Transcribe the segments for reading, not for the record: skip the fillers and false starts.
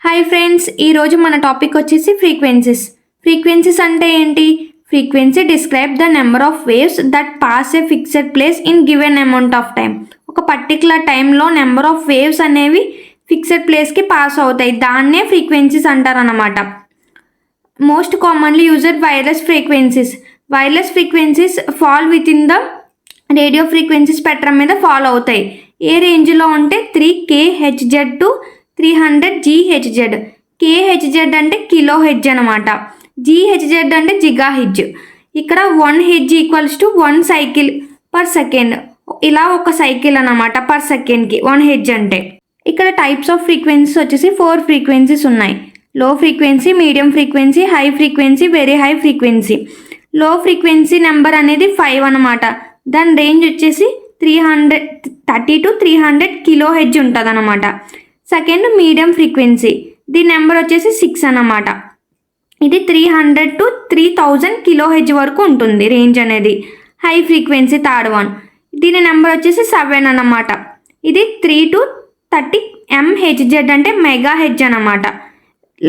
Hi friends, ఈరోజు మన topic వచ్చేసి ఫ్రీక్వెన్సీస్. ఫ్రీక్వెన్సీస్ అంటే ఏంటి? Frequency describe the number of waves that pass a fixed place in given amount of time. ఒక particular టైంలో number of waves అనేవి fixed ప్లేస్కి పాస్ అవుతాయి. దాన్నే ఫ్రీక్వెన్సీస్ అంటారన్నమాట. Most commonly used wireless frequencies. Wireless frequencies fall within the radio frequency spectrum మీద follow అవుతాయి. ఏ రేంజ్లో ఉంటే 3 kHz టు 300 GHz. KHz అంటే కిలో హెడ్జ్ అనమాట. GHz అంటే జిగా హెడ్జ్. ఇక్కడ 1 hedge equals to 1 cycle per second. ఇలా ఒక సైకిల్ అనమాట పర్ సెకండ్కి 1 హెడ్జ్ అంటే. ఇక్కడ టైప్స్ ఆఫ్ ఫ్రీక్వెన్సీస్ వచ్చేసి 4 ఫ్రీక్వెన్సీస్ ఉన్నాయి. లో frequency, medium frequency, high frequency, very high frequency. లో ఫ్రీక్వెన్సీ నెంబర్ అనేది 5 అనమాట. దాని రేంజ్ వచ్చేసి 330 to 300 కిలో హెడ్జ్ ఉంటుంది అనమాట. సెకండ్ మీడియం ఫ్రీక్వెన్సీ, దీని నెంబర్ వచ్చేసి 6 అన్నమాట. ఇది 300 to 3000 కిలో హెడ్జ్ వరకు ఉంటుంది రేంజ్ అనేది. హై ఫ్రీక్వెన్సీ థర్డ్ వన్, దీని నెంబర్ వచ్చేసి 7 అన్నమాట. ఇది 3 to 30 MHz అంటే మెగా హెడ్జ్ అన్నమాట.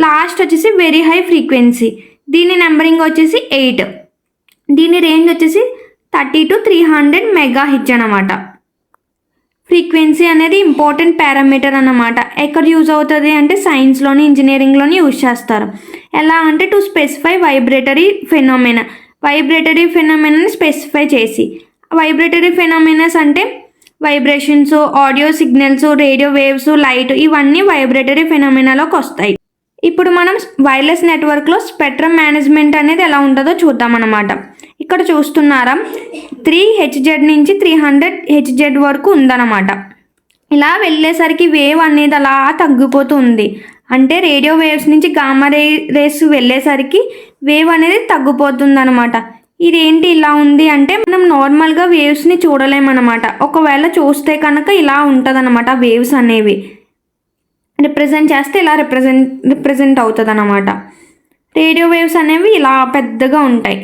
లాస్ట్ వచ్చేసి వెరీ హై ఫ్రీక్వెన్సీ, దీని నెంబరింగ్ వచ్చేసి 8. దీని రేంజ్ వచ్చేసి 30 to 300 మెగా హెడ్జ్ అన్నమాట. ఫ్రీక్వెన్సీ అనేది ఇంపార్టెంట్ పారామీటర్ అన్నమాట. ఎక్కడ యూజ్ అవుతుంది అంటే సైన్స్లోని, ఇంజనీరింగ్లోని యూజ్ చేస్తారు. ఎలా అంటే to specify vibratory phenomena. Vibratory ఫెనోమెనాని స్పెసిఫై చేసి. వైబ్రేటరీ ఫెనోమెనాస్ అంటే vibrations, audio signals, radio waves, light, ఇవన్నీ వైబ్రేటరీ ఫెనోమెనాలోకి వస్తాయి. ఇప్పుడు మనం వైర్లెస్ నెట్వర్క్లో స్పెక్ట్రమ్ మేనేజ్మెంట్ అనేది ఎలా ఉంటుందో చూద్దామన్నమాట. ఇక్కడ చూస్తున్నారా, 3 HZ నుంచి 300 HZ వరకు ఉందన్నమాట. ఇలా వెళ్ళేసరికి వేవ్ అనేది అలా తగ్గిపోతూ ఉంది. అంటే రేడియో వేవ్స్ నుంచి గామా రేస్ వెళ్ళేసరికి వేవ్ అనేది తగ్గిపోతుంది అనమాట. ఇదేంటి ఇలా ఉంది అంటే మనం నార్మల్గా వేవ్స్ని చూడలేమన్నమాట. ఒకవేళ చూస్తే కనుక ఇలా ఉంటుంది అనమాట. వేవ్స్ అనేవి రిప్రజెంట్ చేస్తే ఇలా రిప్రజెంట్ అవుతుంది అనమాట. రేడియో వేవ్స్ అనేవి ఇలా పెద్దగా ఉంటాయి.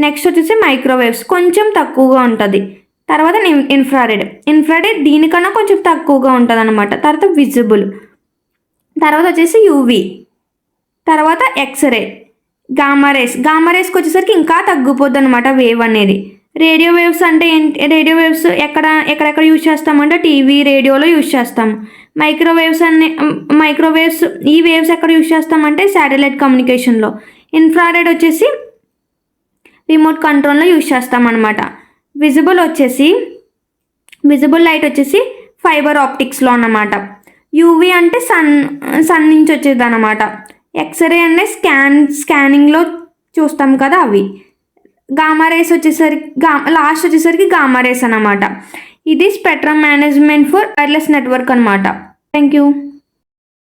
నెక్స్ట్ వచ్చేసి మైక్రోవేవ్స్, కొంచెం తక్కువగా ఉంటుంది. తర్వాత ఇన్ఫ్రారెడ్ దీనికన్నా కొంచెం తక్కువగా ఉంటుంది అనమాట. తర్వాత విజిబుల్, తర్వాత వచ్చేసి యూవి, తర్వాత ఎక్స్రే, గామారేస్కి వచ్చేసరికి ఇంకా తగ్గిపోద్ది అనమాట వేవ్ అనేది. రేడియో వేవ్స్ అంటే ఏంటి? రేడియో వేవ్స్ ఎక్కడెక్కడ యూజ్ చేస్తామంటే టీవీ, రేడియోలో యూజ్ చేస్తాం. మైక్రోవేవ్స్ ఈ వేవ్స్ ఎక్కడ యూజ్ చేస్తామంటే శాటిలైట్ కమ్యూనికేషన్లో. ఇన్ఫ్రారెడ్ వచ్చేసి రిమోట్ కంట్రోల్లో యూజ్ చేస్తామన్నమాట. విజిబుల్ లైట్ వచ్చేసి ఫైబర్ ఆప్టిక్స్లో అన్నమాట. యూవి అంటే సన్ నుంచి వచ్చేది అనమాట. ఎక్స్రే అంటే స్కానింగ్లో చూస్తాం కదా అవి. గామారేస్ వచ్చేసరికి లాస్ట్ వచ్చేసరికి గామారేస్ అన్నమాట. ఇది spectrum management for wireless network అనమాట. Thank you.